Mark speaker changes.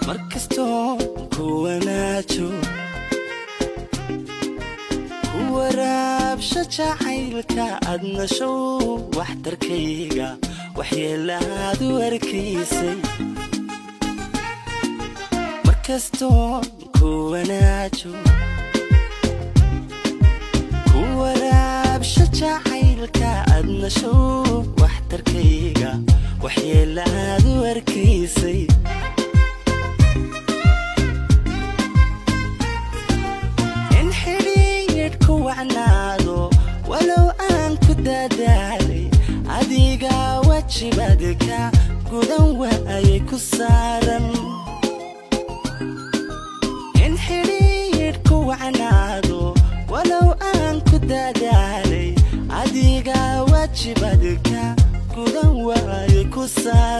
Speaker 1: markastoon ku wanaajo ku waraabsha jacaylka adna show waxtarkayga waxyeelaad u arkaysay markastoon ku wanaajo ku waraabsha jacaylka adna show waxtarkayga waxyeelaad u arkaysay ولو أنك دادالي أديقا وجبادك قدن وأيك السارا انحريرك وعنادو ولو أنك دادالي أديقا وجبادك قدن وأيك السارا